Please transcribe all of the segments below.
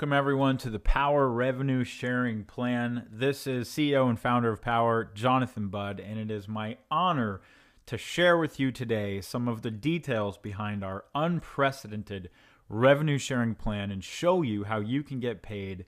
welcome everyone to the Powur Revenue Sharing Plan. This is CEO and founder of Powur, Jonathan Budd, and it is my honor to share with you today some of the details behind our unprecedented revenue sharing plan and show you how you can get paid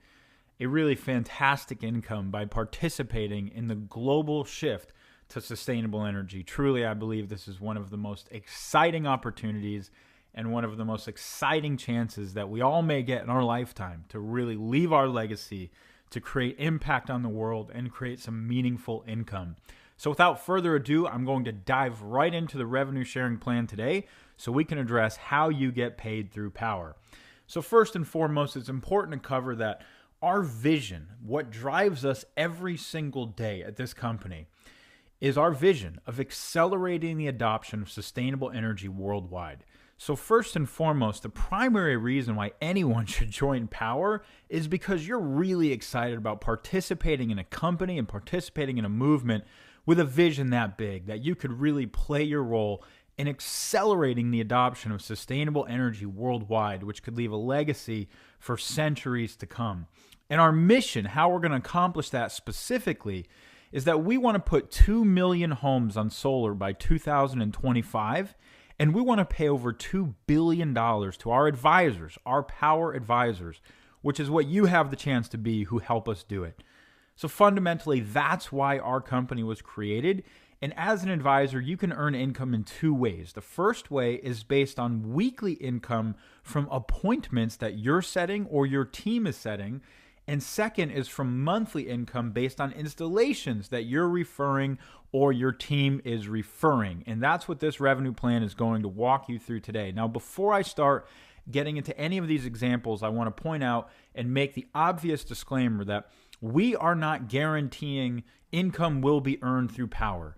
a really fantastic income by participating in the global shift to sustainable energy. Truly, I believe this is one of the most exciting opportunities and one of the most exciting chances that we all may get in our lifetime to really leave our legacy, to create impact on the world, and create some meaningful income. So without further ado, I'm going to dive right into the revenue sharing plan today so we can address how you get paid through Powur. So first and foremost, it's important to cover that our vision, what drives us every single day at this company, is our vision of accelerating the adoption of sustainable energy worldwide. So first and foremost, the primary reason why anyone should join Powur is because you're really excited about participating in a company and participating in a movement with a vision that big, that you could really play your role in accelerating the adoption of sustainable energy worldwide, which could leave a legacy for centuries to come. And our mission, how we're going to accomplish that specifically, is that we want to put 2 million homes on solar by 2025. And we want to pay over $2 billion to our advisors, our Powur advisors, which is what you have the chance to be who help us do it. So fundamentally, that's why our company was created. And as an advisor, you can earn income in two ways. The first way is based on weekly income from appointments that you're setting or your team is setting. And second is from monthly income based on installations that you're referring or your team is referring. And that's what this revenue plan is going to walk you through today. Now, before I start getting into any of these examples, I want to point out and make the obvious disclaimer that we are not guaranteeing income will be earned through Powur.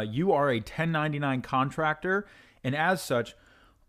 You are a 1099 contractor, and as such,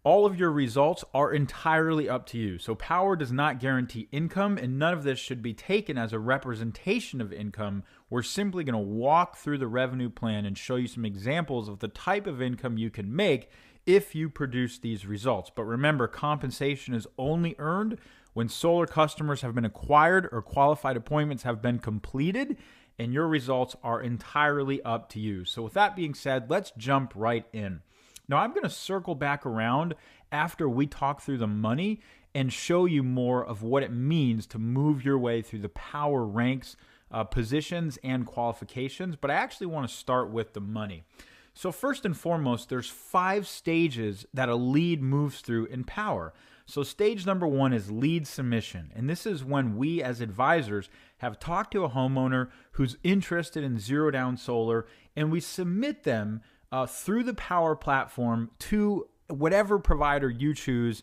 all of your results are entirely up to you. So Powur does not guarantee income, and none of this should be taken as a representation of income. We're simply going to walk through the revenue plan and show you some examples of the type of income you can make if you produce these results. But remember, compensation is only earned when solar customers have been acquired or qualified appointments have been completed, and your results are entirely up to you. So with that being said, let's jump right in. Now, I'm going to circle back around after we talk through the money and show you more of what it means to move your way through the Powur ranks, positions, and qualifications. But I actually want to start with the money. So first and foremost, there's 5 stages that a lead moves through in Powur. So stage number 1 is lead submission. And this is when we as advisors have talked to a homeowner who's interested in zero down solar, and we submit them through the Powur platform to whatever provider you choose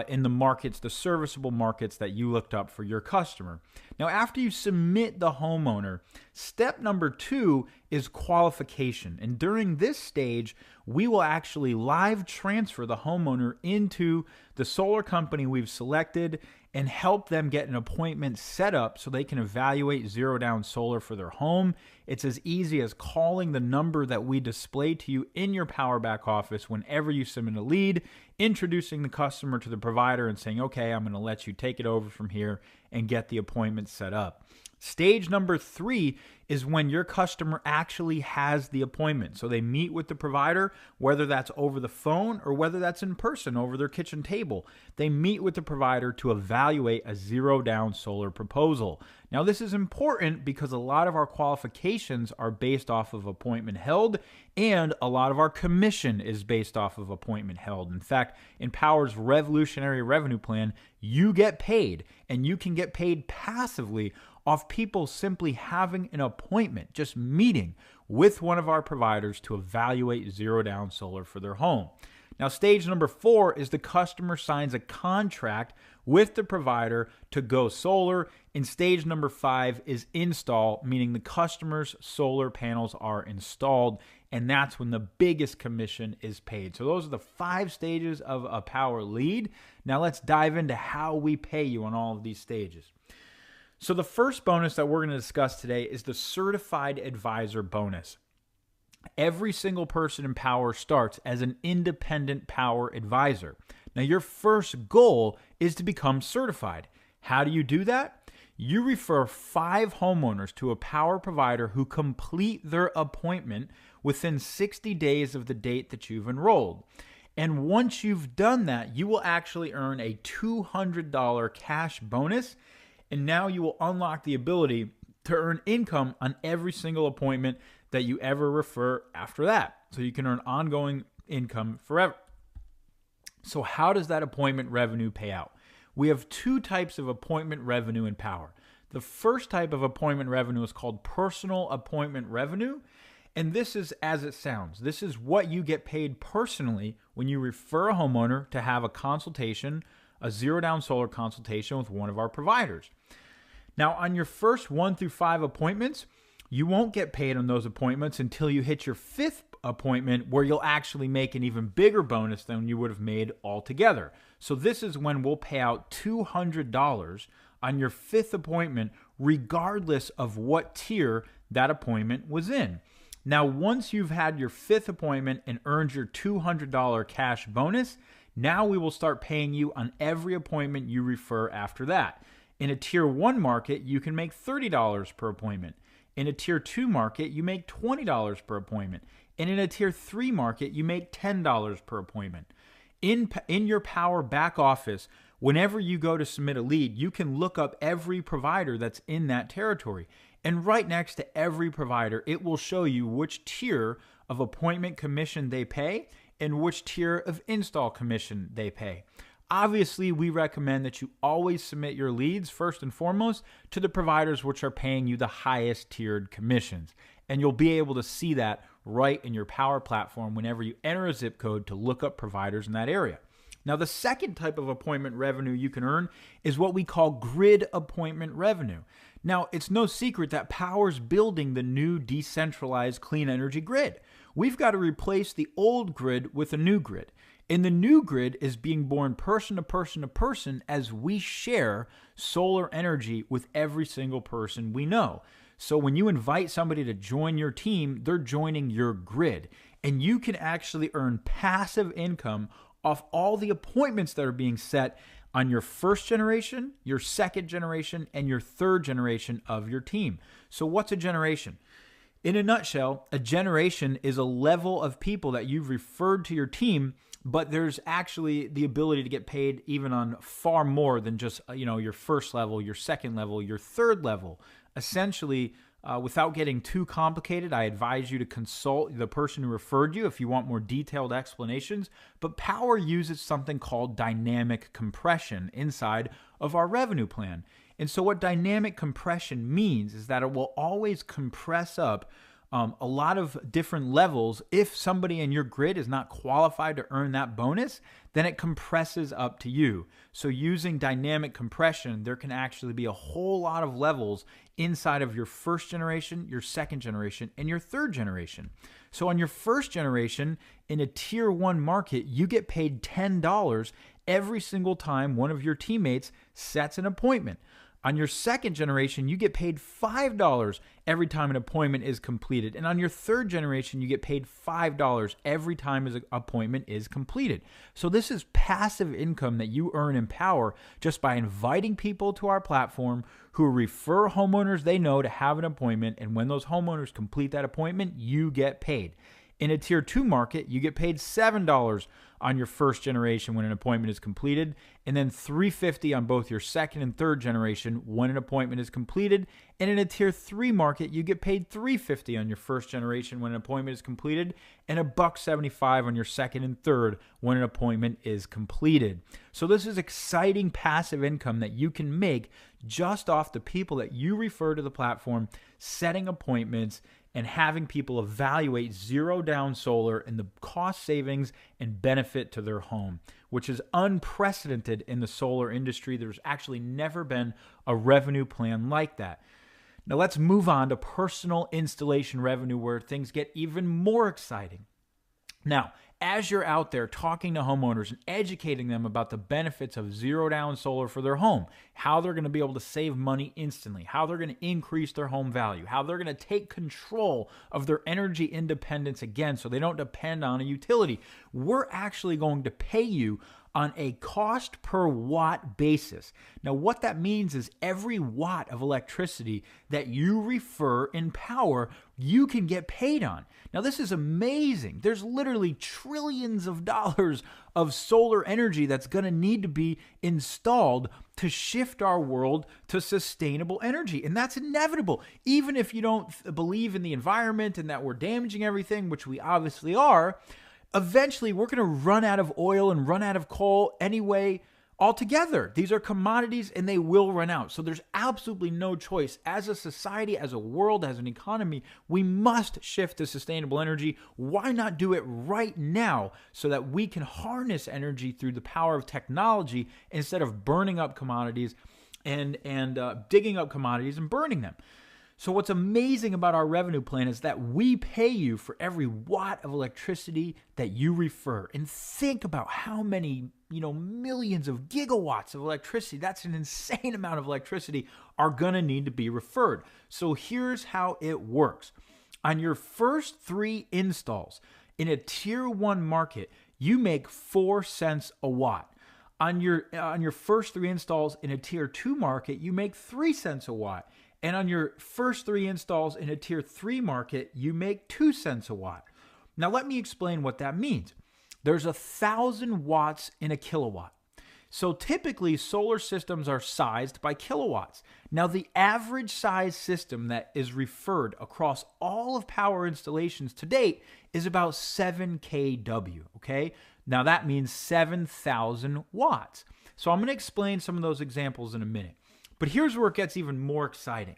in the markets, the serviceable markets that you looked up for your customer. Now, after you submit the homeowner, step number 2 is qualification. And during this stage, we will actually live transfer the homeowner into the solar company we've selected and help them get an appointment set up so they can evaluate zero down solar for their home. It's as easy as calling the number that we display to you in your Powur back office whenever you submit a lead, introducing the customer to the provider and saying, okay, I'm going to let you take it over from here and get the appointment set up. Stage number 3 is when your customer actually has the appointment. So they meet with the provider, whether that's over the phone or whether that's in person over their kitchen table. They meet with the provider to evaluate a zero down solar proposal. Now, this is important because a lot of our qualifications are based off of appointment held, and a lot of our commission is based off of appointment held. In fact, in Powur's revolutionary revenue plan, you get paid, and you can get paid passively off people simply having an appointment, just meeting with one of our providers to evaluate zero down solar for their home. Now, stage number 4 is the customer signs a contract with the provider to go solar. And stage number 5 is install, meaning the customer's solar panels are installed. And that's when the biggest commission is paid. So those are the 5 stages of a Powur lead. Now let's dive into how we pay you on all of these stages. So the first bonus that we're going to discuss today is the Certified Advisor bonus. Every single person in Powur starts as an independent Powur advisor. Now, your first goal is to become certified. How do you do that? You refer 5 homeowners to a power provider who complete their appointment within 60 days of the date that you've enrolled. And once you've done that, you will actually earn a $200 cash bonus. And now you will unlock the ability to earn income on every single appointment that you ever refer after that. So you can earn ongoing income forever. So how does that appointment revenue pay out? We have 2 types of appointment revenue in Powur. The first type of appointment revenue is called personal appointment revenue. And this is as it sounds. This is what you get paid personally when you refer a homeowner to have a consultation, a zero down solar consultation with one of our providers. Now, on your first 1 through 5 appointments, you won't get paid on those appointments until you hit your 5th appointment, where you'll actually make an even bigger bonus than you would have made altogether. So this is when we'll pay out $200 on your 5th appointment, regardless of what tier that appointment was in. Now, once you've had your 5th appointment and earned your $200 cash bonus, now we will start paying you on every appointment you refer after that. In a tier 1 market, you can make $30 per appointment. In a tier 2 market, you make $20 per appointment. And in a tier 3 market, you make $10 per appointment. In your Powur back office, whenever you go to submit a lead, you can look up every provider that's in that territory. And right next to every provider, it will show you which tier of appointment commission they pay and which tier of install commission they pay. Obviously, we recommend that you always submit your leads first and foremost to the providers which are paying you the highest tiered commissions. And you'll be able to see that right in your Powur platform whenever you enter a zip code to look up providers in that area. Now, the second type of appointment revenue you can earn is what we call grid appointment revenue. Now, it's no secret that Powur's building the new decentralized clean energy grid. We've got to replace the old grid with a new grid. And the new grid is being born person to person to person as we share solar energy with every single person we know. So when you invite somebody to join your team, they're joining your grid. And you can actually earn passive income off all the appointments that are being set on your first generation, your second generation, and your third generation of your team. So what's a generation? In a nutshell, a generation is a level of people that you've referred to your team, but there's actually the ability to get paid even on far more than just, your first level, your second level, your third level. Essentially, without getting too complicated, I advise you to consult the person who referred you if you want more detailed explanations. But Powur uses something called dynamic compression inside of our revenue plan. And so what dynamic compression means is that it will always compress up a lot of different levels. If somebody in your grid is not qualified to earn that bonus, then it compresses up to you. So using dynamic compression, there can actually be a whole lot of levels inside of your first generation, your second generation, and your third generation. So on your first generation, in a tier 1 market, you get paid $10 every single time one of your teammates sets an appointment. On your second generation, you get paid $5 every time an appointment is completed. And on your third generation, you get paid $5 every time an appointment is completed. So this is passive income that you earn in Powur just by inviting people to our platform who refer homeowners they know to have an appointment. And when those homeowners complete that appointment, you get paid. In a tier 2 market, you get paid $7 on your first generation when an appointment is completed, and then $3.50 on both your second and third generation when an appointment is completed. And in a tier 3 market, you get paid $3.50 on your first generation when an appointment is completed, and $1.75 on your second and third when an appointment is completed. So this is exciting passive income that you can make just off the people that you refer to the platform, setting appointments, and having people evaluate zero down solar and the cost savings and benefit to their home, which is unprecedented in the solar industry. There's actually never been a revenue plan like that. Now let's move on to personal installation revenue, where things get even more exciting. Now, as you're out there talking to homeowners and educating them about the benefits of zero down solar for their home, how they're going to be able to save money instantly, how they're going to increase their home value, how they're going to take control of their energy independence again so they don't depend on a utility, we're actually going to pay you on a cost per watt basis. Now, what that means is every watt of electricity that you refer in Powur, you can get paid on. Now, this is amazing. There's literally trillions of dollars of solar energy that's going to need to be installed to shift our world to sustainable energy. And that's inevitable. Even if you don't believe in the environment and that we're damaging everything, which we obviously are, eventually we're going to run out of oil and run out of coal anyway altogether. These are commodities and they will run out. So there's absolutely no choice. As a society, as a world, as an economy, we must shift to sustainable energy. Why not do it right now so that we can harness energy through the power of technology instead of burning up commodities and digging up commodities and burning them? So what's amazing about our revenue plan is that we pay you for every watt of electricity that you refer. And think about how many, millions of gigawatts of electricity, that's an insane amount of electricity, are going to need to be referred. So here's how it works. On your first 3 installs in a tier 1 market, you make 4 cents a watt. On your first 3 installs in a tier 2 market, you make 3 cents a watt. And on your first 3 installs in a tier 3 market, you make 2 cents a watt. Now, let me explain what that means. There's 1,000 watts in a kilowatt. So typically, solar systems are sized by kilowatts. Now, the average size system that is referred across all of Powur installations to date is about 7 kW, okay? Now, that means 7,000 watts. So I'm going to explain some of those examples in a minute. But here's where it gets even more exciting.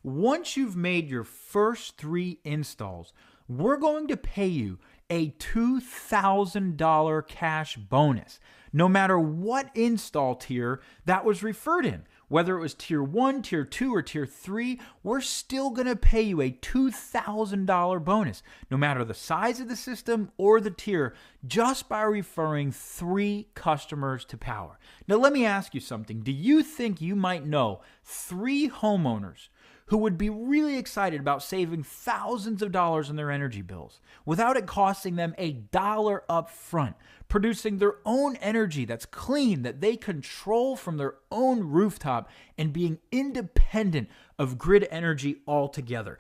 Once you've made your first 3 installs, we're going to pay you a $2,000 cash bonus, no matter what install tier that was referred in. Whether it was tier 1, tier 2, or tier 3, we're still going to pay you a $2,000 bonus, no matter the size of the system or the tier, just by referring 3 customers to Powur. Now, let me ask you something. Do you think you might know 3 homeowners who would be really excited about saving thousands of dollars on their energy bills without it costing them $1 up front, producing their own energy that's clean, that they control from their own rooftop, and being independent of grid energy altogether?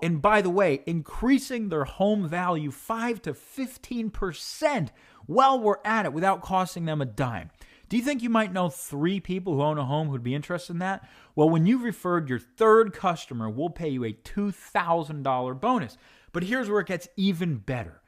And by the way, increasing their home value 5 to 15% while we're at it without costing them a dime. Do you think you might know 3 people who own a home who'd be interested in that? Well, when you've referred your 3rd customer, we'll pay you a $2,000 bonus. But here's where it gets even better.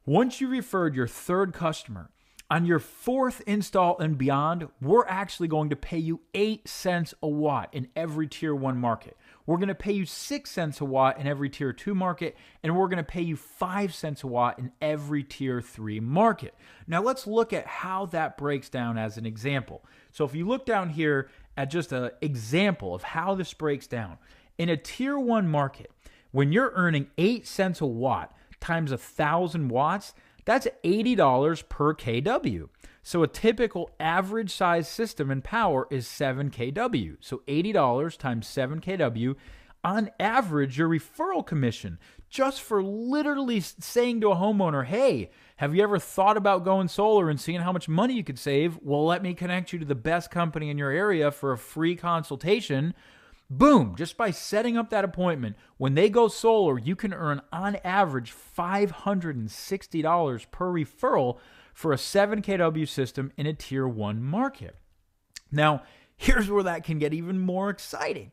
Once you referred your 3rd customer, on your 4th install and beyond, we're actually going to pay you 8 cents a watt in every tier 1 market. We're going to pay you 6 cents a watt in every tier 2 market, and we're going to pay you 5 cents a watt in every tier 3 market. Now let's look at how that breaks down as an example. So if you look down here at just an example of how this breaks down, in a tier 1 market, when you're earning 8 cents a watt times 1,000 watts, that's $80 per kW. So a typical average size system in Powur is 7 kW. So $80 times 7 kW. On average, your referral commission, just for literally saying to a homeowner, hey, have you ever thought about going solar and seeing how much money you could save? Well, let me connect you to the best company in your area for a free consultation. Boom, just by setting up that appointment, when they go solar, you can earn on average $560 per referral for a 7 kW system in a tier 1 market. Now, here's where that can get even more exciting.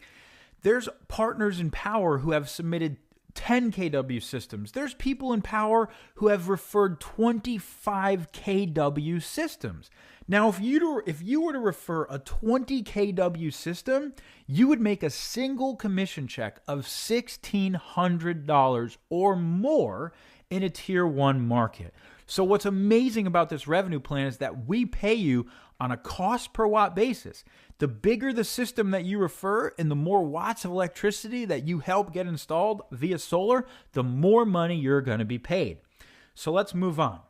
There's partners in Powur who have submitted 10 kW systems. There's people in Powur who have referred 25 kW systems. Now, if you were to refer a 20 kW system, you would make a single commission check of $1,600 or more in a tier 1 market. So what's amazing about this revenue plan is that we pay you on a cost per watt basis. The bigger the system that you refer and the more watts of electricity that you help get installed via solar, the more money you're going to be paid. So let's move on.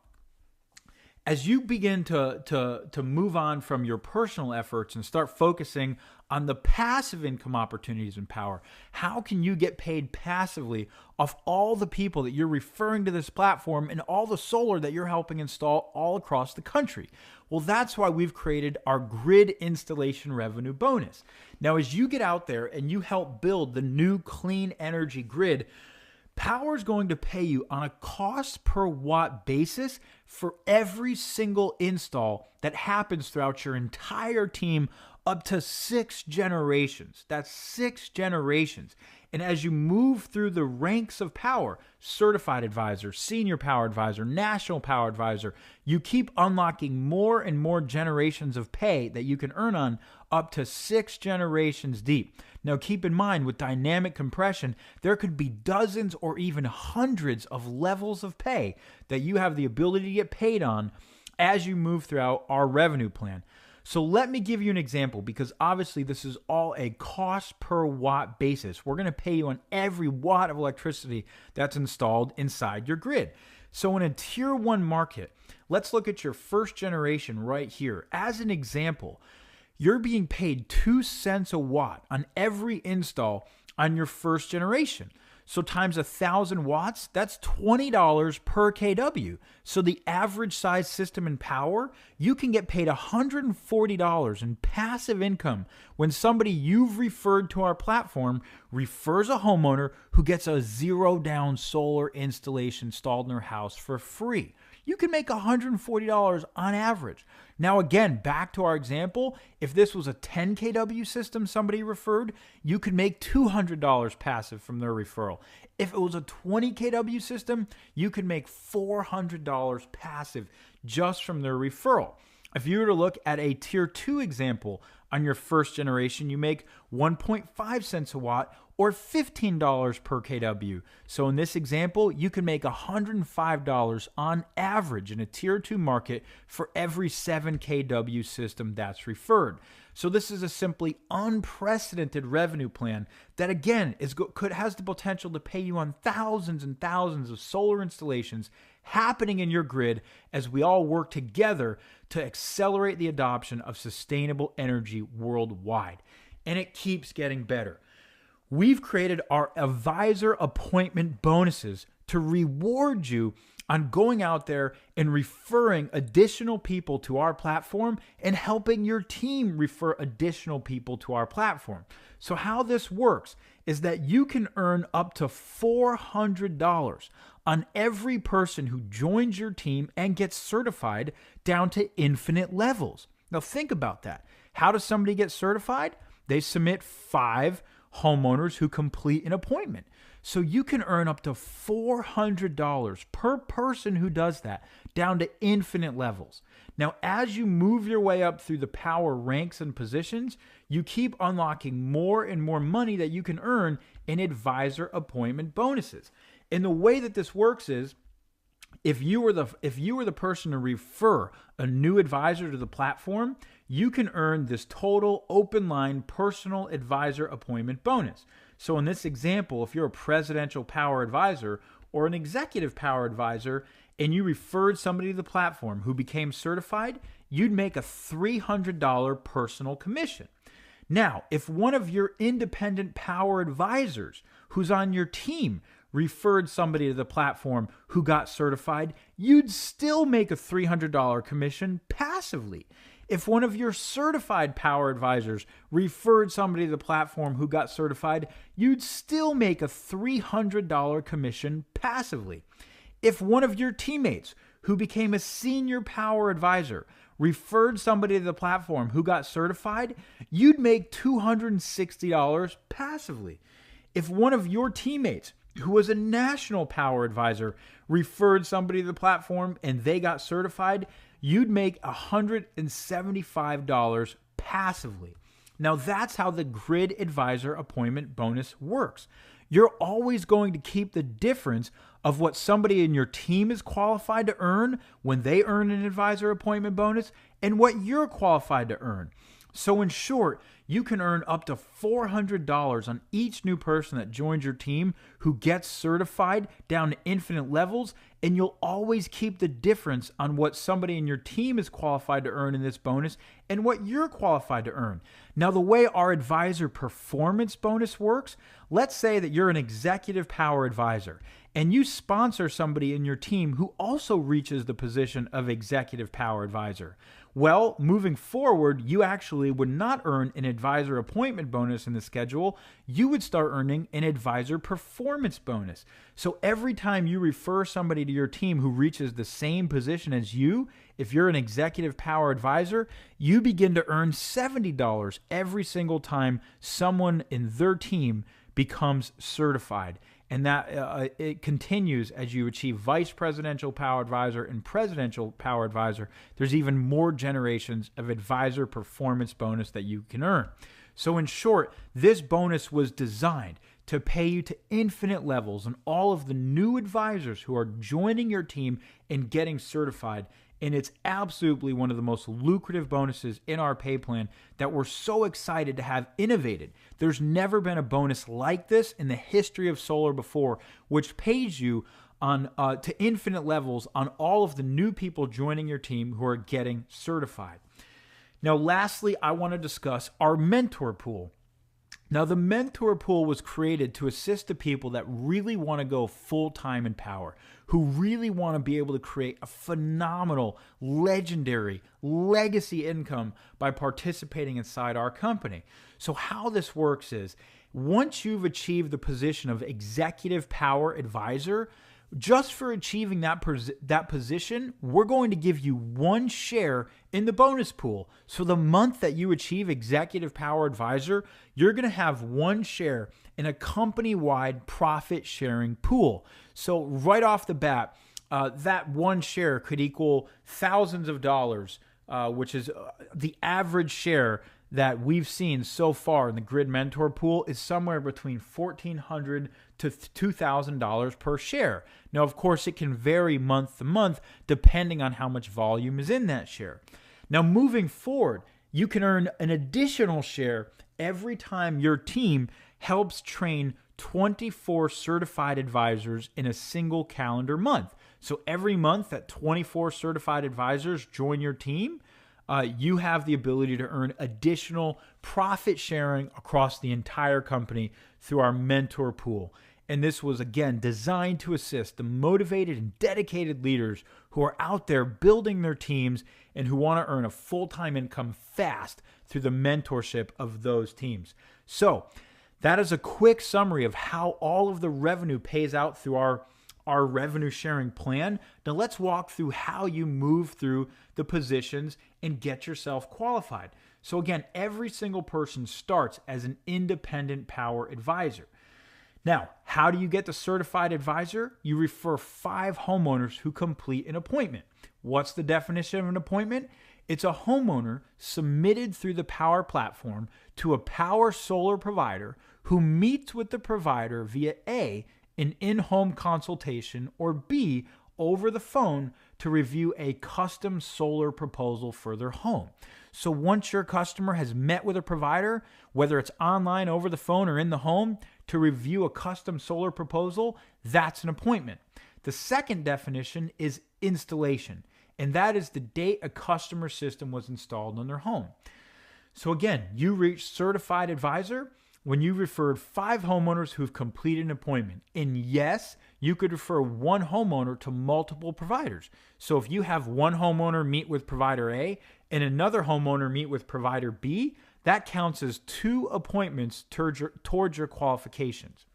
As you begin to move on from your personal efforts and start focusing on the passive income opportunities in Powur, how can you get paid passively off all the people that you're referring to this platform and all the solar that you're helping install all across the country? Well, that's why we've created our grid installation revenue bonus. Now, as you get out there and you help build the new clean energy grid, Powur is going to pay you on a cost per watt basis for every single install that happens throughout your entire team, up to 6 generations. That's 6 generations. And as you move through the ranks of Powur, certified advisor, senior Powur advisor, national Powur advisor, you keep unlocking more and more generations of pay that you can earn on, up to 6 generations deep. Now keep in mind, with dynamic compression, there could be dozens or even hundreds of levels of pay that you have the ability to get paid on as you move throughout our revenue plan. So let me give you an example, because obviously this is all a cost per watt basis. We're going to pay you on every watt of electricity that's installed inside your grid. So in a tier 1 market, let's look at your first generation right here. As an example, you're being paid 2 cents a watt on every install on your first generation. So times 1,000 watts, that's $20 per kW. So the average size system in Powur, you can get paid $140 in passive income when somebody you've referred to our platform refers a homeowner who gets a zero down solar installation installed in their house for free. You can make $140 on average. Now again, back to our example, if this was a 10 kW system somebody referred, you could make $200 passive from their referral. If it was a 20 kW system, you could make $400 passive just from their referral. If you were to look at a tier 2 example on your first generation, you make 1.5 cents a watt or $15 per kW. So in this example, you can make $105 on average in a tier 2 market for every 7 kW system that's referred. So this is a simply unprecedented revenue plan that again has the potential to pay you on thousands and thousands of solar installations happening in your grid as we all work together to accelerate the adoption of sustainable energy worldwide. And it keeps getting better. We've created our advisor appointment bonuses to reward you on going out there and referring additional people to our platform and helping your team refer additional people to our platform. So how this works is that you can earn up to $400 on every person who joins your team and gets certified down to infinite levels. Now think about that. How does somebody get certified? They submit 5 homeowners who complete an appointment. So you can earn up to $400 per person who does that, down to infinite levels. Now, as you move your way up through the Powur ranks and positions, you keep unlocking more and more money that you can earn in advisor appointment bonuses. And the way that this works is, if you were the person to refer a new advisor to the platform, you can earn this total open line personal advisor appointment bonus. So in this example, if you're a presidential Powur advisor or an executive Powur advisor and you referred somebody to the platform who became certified, you'd make a $300 personal commission. Now, if one of your independent Powur advisors who's on your team referred somebody to the platform who got certified, you'd still make a $300 commission passively. If one of your certified Powur advisors referred somebody to the platform who got certified, you'd still make a $300 commission passively. If one of your teammates who became a senior Powur advisor referred somebody to the platform who got certified, you'd make $260 passively. If one of your teammates who was a national Powur advisor referred somebody to the platform and they got certified, you'd make $175 passively. Now that's how the grid advisor appointment bonus works. You're always going to keep the difference of what somebody in your team is qualified to earn when they earn an advisor appointment bonus and what you're qualified to earn. So in short, you can earn up to $400 on each new person that joins your team who gets certified down to infinite levels, and you'll always keep the difference on what somebody in your team is qualified to earn in this bonus and what you're qualified to earn. Now, the way our advisor performance bonus works, let's say that you're an executive power advisor and you sponsor somebody in your team who also reaches the position of executive power advisor. Well, moving forward, you actually would not earn an advisor appointment bonus in the schedule. You would start earning an advisor performance bonus. So every time you refer somebody to your team who reaches the same position as you, if you're an executive power advisor, you begin to earn $70 every single time someone in their team becomes certified. And that it continues as you achieve vice presidential power advisor and presidential power advisor. There's even more generations of advisor performance bonus that you can earn. So in short, this bonus was designed to pay you to infinite levels on all of the new advisors who are joining your team and getting certified. And it's absolutely one of the most lucrative bonuses in our pay plan that we're so excited to have innovated. There's never been a bonus like this in the history of solar before, which pays you on to infinite levels on all of the new people joining your team who are getting certified. Now, lastly, I want to discuss our mentor pool. Now, the mentor pool was created to assist the people that really want to go full-time in power, who really want to be able to create a phenomenal, legendary legacy income by participating inside our company. So how this works is, once you've achieved the position of executive power advisor, just for achieving that position, we're going to give you 1 share in the bonus pool. So the month that you achieve executive power advisor, you're going to have 1 share in a company-wide profit sharing pool. So right off the bat, that 1 share could equal thousands of dollars, which is the average share that we've seen so far in the Grid Mentor pool is somewhere between $1,400 to $2,000 per share. Now, of course, it can vary month to month depending on how much volume is in that share. Now, moving forward, you can earn an additional share every time your team helps train 24 certified advisors in a single calendar month. So every month that 24 certified advisors join your team, you have the ability to earn additional profit sharing across the entire company through our mentor pool. And this was, again, designed to assist the motivated and dedicated leaders who are out there building their teams and who want to earn a full-time income fast through the mentorship of those teams. So that is a quick summary of how all of the revenue pays out through our revenue sharing plan. Now let's walk through how you move through the positions and get yourself qualified. So again, every single person starts as an independent power advisor. Now, how do you get the certified advisor? You refer 5 homeowners who complete an appointment. What's the definition of an appointment? It's a homeowner submitted through the Power platform to a power solar provider who meets with the provider via A, an in-home consultation, or B, over the phone to review a custom solar proposal for their home. So once your customer has met with a provider, whether it's online, over the phone, or in the home, to review a custom solar proposal, that's an appointment. The second definition is installation, and that is the date a customer system was installed on their home. So again, you reach certified advisor when you referred 5 homeowners who've completed an appointment. And yes, you could refer 1 homeowner to multiple providers. So if you have 1 homeowner meet with provider A and another homeowner meet with provider B, that counts as 2 appointments towards your qualifications.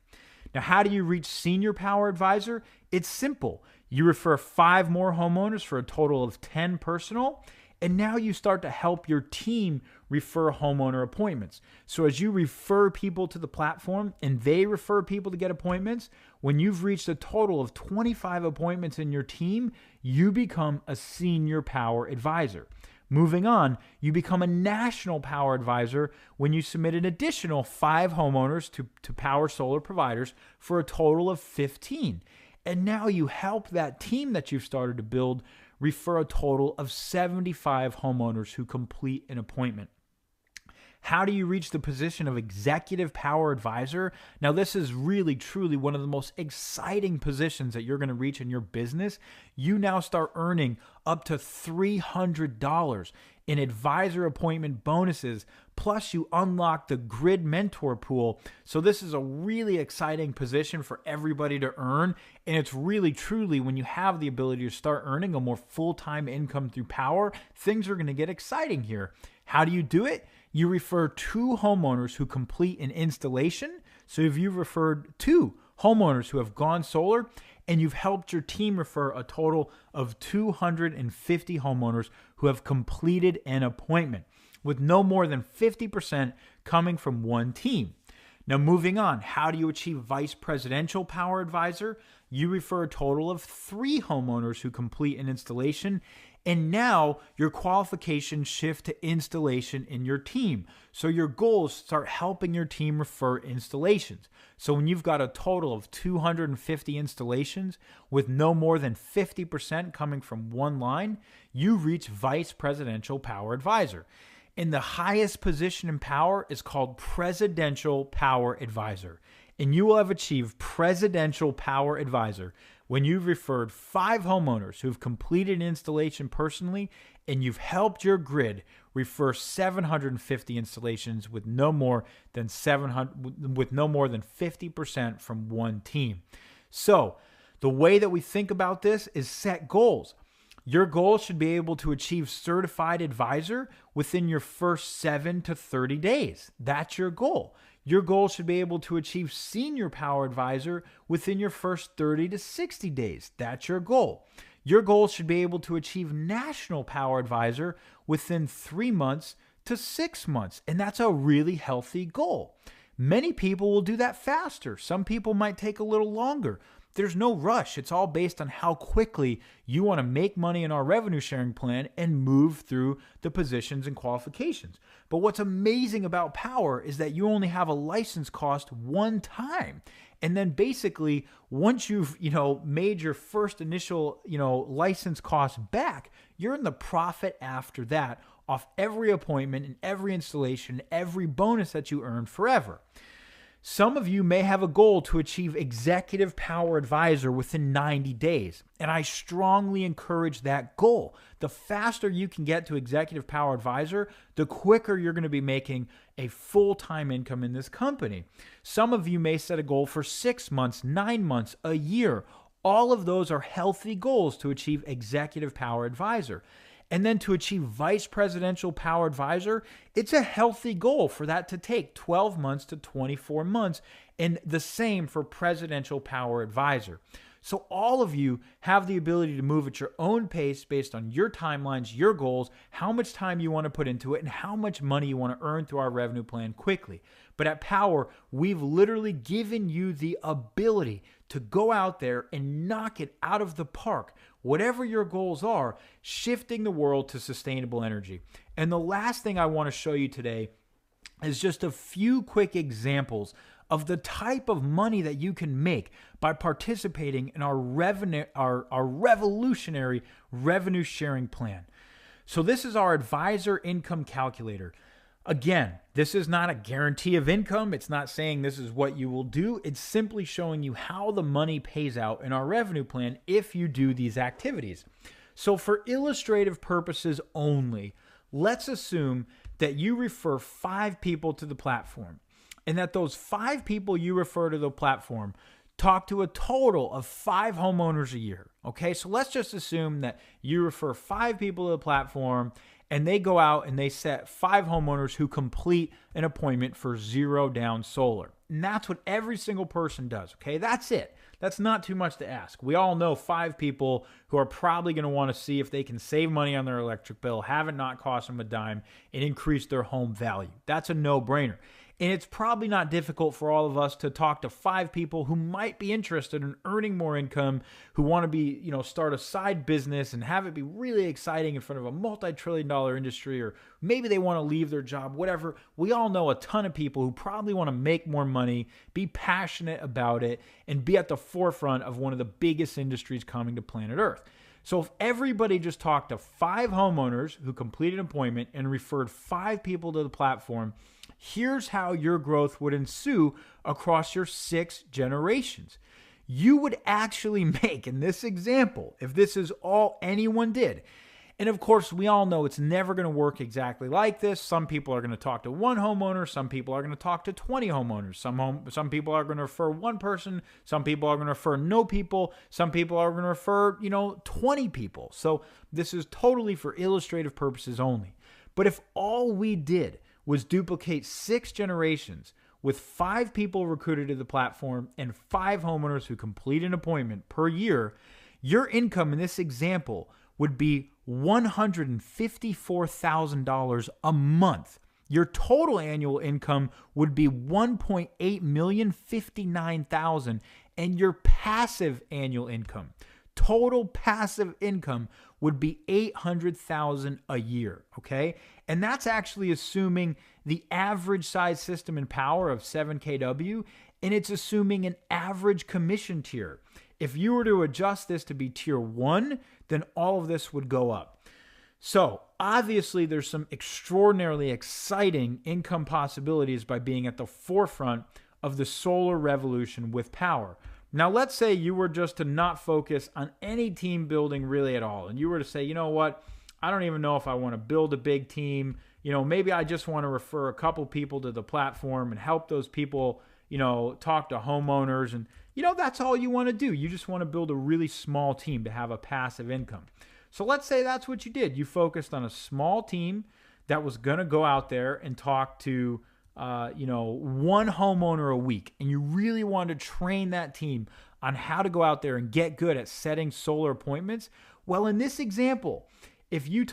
Now, how do you reach senior power advisor? It's simple. You refer 5 more homeowners for a total of 10 personal, and now you start to help your team refer homeowner appointments. So as you refer people to the platform and they refer people to get appointments, when you've reached a total of 25 appointments in your team, you become a senior power advisor. Moving on, you become a national power advisor when you submit an additional 5 homeowners to power solar providers for a total of 15. And now you help that team that you've started to build refer a total of 75 homeowners who complete an appointment. How do you reach the position of executive power advisor? Now, this is really, truly one of the most exciting positions that you're going to reach in your business. You now start earning up to $300 in advisor appointment bonuses, plus you unlock the grid mentor pool. So this is a really exciting position for everybody to earn. And it's really, truly, when you have the ability to start earning a more full-time income through Powur, things are going to get exciting here. How do you do it? You refer 2 homeowners who complete an installation. So if you've referred 2 homeowners who have gone solar, and you've helped your team refer a total of 250 homeowners who have completed an appointment, with no more than 50% coming from one team. Now, moving on, how do you achieve vice presidential power advisor? You refer a total of 3 homeowners who complete an installation, and now your qualifications shift to installation in your team. So your goal is to start helping your team refer installations. So when you've got a total of 250 installations with no more than 50% coming from one line, you reach vice presidential power advisor. And the highest position in Powur is called presidential power advisor. And you will have achieved presidential power advisor when you've referred 5 homeowners who've completed an installation personally, and you've helped your grid refer 750 installations with no more than 50% from one team. So the way that we think about this is set goals. Your goal should be able to achieve certified advisor within your first 7 to 30 days. That's your goal. Your goal should be able to achieve senior power advisor within your first 30 to 60 days. That's your goal. Your goal should be able to achieve national power advisor within 3 months to 6 months. And that's a really healthy goal. Many people will do that faster. Some people might take a little longer. There's no rush. It's all based on how quickly you want to make money in our revenue sharing plan and move through the positions and qualifications. But what's amazing about Powur is that you only have a license cost one time. And then basically, once you've, made your first initial, license cost back, you're in the profit after that off every appointment and every installation, every bonus that you earn forever. Some of you may have a goal to achieve executive power advisor within 90 days, and I strongly encourage that goal. The faster you can get to executive power advisor, the quicker you're going to be making a full-time income in this company. Some of you may set a goal for 6 months, 9 months, a year. All of those are healthy goals to achieve executive power advisor. And then to achieve vice presidential power advisor, it's a healthy goal for that to take 12 months to 24 months, and the same for presidential power advisor. So all of you have the ability to move at your own pace based on your timelines, your goals, how much time you want to put into it, and how much money you want to earn through our revenue plan quickly. But at Powur, we've literally given you the ability to go out there and knock it out of the park. Whatever your goals are, shifting the world to sustainable energy. And the last thing I want to show you today is just a few quick examples of the type of money that you can make by participating in our revolutionary revenue sharing plan. So this is our advisor income calculator. Again, this is not a guarantee of income. It's not saying this is what you will do. It's simply showing you how the money pays out in our revenue plan if you do these activities. So for illustrative purposes only, let's assume that you refer 5 people to the platform, and that those 5 people you refer to the platform talk to a total of 5 homeowners a year. Okay, so let's just assume that you refer 5 people to the platform, and they go out and they set 5 homeowners who complete an appointment for 0 down solar. And that's what every single person does, okay? That's it. That's not too much to ask. We all know 5 people who are probably going to want to see if they can save money on their electric bill, have it not cost them a dime, and increase their home value. That's a no-brainer. And it's probably not difficult for all of us to talk to 5 people who might be interested in earning more income, who want to be, start a side business and have it be really exciting in front of a multi-trillion-dollar industry, or maybe they want to leave their job, whatever. We all know a ton of people who probably want to make more money, be passionate about it, and be at the forefront of one of the biggest industries coming to planet Earth. So if everybody just talked to 5 homeowners who completed an appointment and referred 5 people to the platform, here's how your growth would ensue across your 6 generations. You would actually make, in this example, if this is all anyone did, and of course, we all know it's never going to work exactly like this. Some people are going to talk to 1 homeowner. Some people are going to talk to 20 homeowners. Some people are going to refer 1 person. Some people are going to refer no people. Some people are going to refer, 20 people. So this is totally for illustrative purposes only. But if all we did was duplicate 6 generations with 5 people recruited to the platform and 5 homeowners who complete an appointment per year, your income in this example would be $154,000 a month. Your total annual income would be $1.859,000, and your passive annual income, total passive income, would be $800,000 a year, okay? And that's actually assuming the average size system in Powur of 7 kW, and it's assuming an average commission tier. If you were to adjust this to be tier 1, then all of this would go up. So obviously there's some extraordinarily exciting income possibilities by being at the forefront of the solar revolution with Powur. Now let's say you were just to not focus on any team building really at all, and you were to say, you know what, I don't even know if I want to build a big team. Maybe I just want to refer a couple people to the platform and help those people, talk to homeowners, and that's all you want to do. You just want to build a really small team to have a passive income. So let's say that's what you did. You focused on a small team that was going to go out there and talk to, 1 homeowner a week. And you really wanted to train that team on how to go out there and get good at setting solar appointments. Well, in this example, if you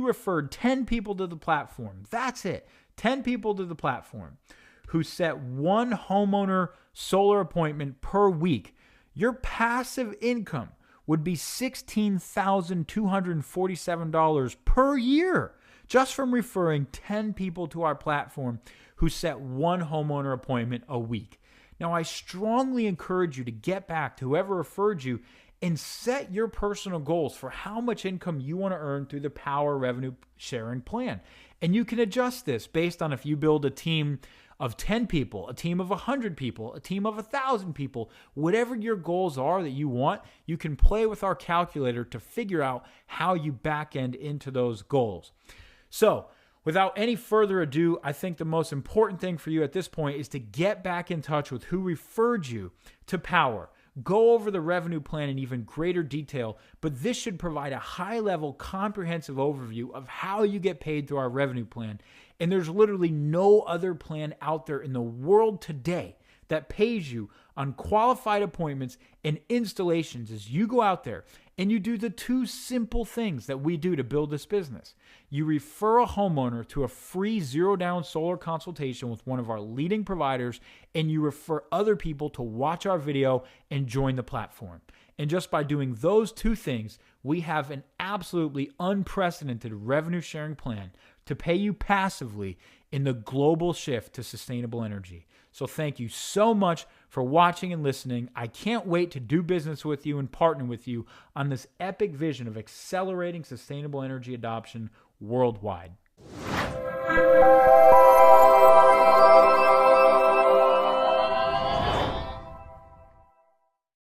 referred 10 people to the platform, that's it. 10 people to the platform who set 1 homeowner solar appointment per week, your passive income would be $16,247 per year just from referring 10 people to our platform who set 1 homeowner appointment a week. Now, I strongly encourage you to get back to whoever referred you and set your personal goals for how much income you want to earn through the Powur revenue sharing plan. And you can adjust this based on if you build a team of 10 people, a team of 100 people, a team of 1,000 people, whatever your goals are that you want, you can play with our calculator to figure out how you back end into those goals. So without any further ado, I think the most important thing for you at this point is to get back in touch with who referred you to Powur. Go over the revenue plan in even greater detail, but this should provide a high-level, comprehensive overview of how you get paid through our revenue plan. And there's literally no other plan out there in the world today that pays you on qualified appointments and installations as you go out there and you do the 2 simple things that we do to build this business. You refer a homeowner to a free zero-down solar consultation with one of our leading providers, and you refer other people to watch our video and join the platform. And just by doing those 2 things, we have an absolutely unprecedented revenue sharing plan to pay you passively in the global shift to sustainable energy. So thank you so much for watching and listening. I can't wait to do business with you and partner with you on this epic vision of accelerating sustainable energy adoption worldwide.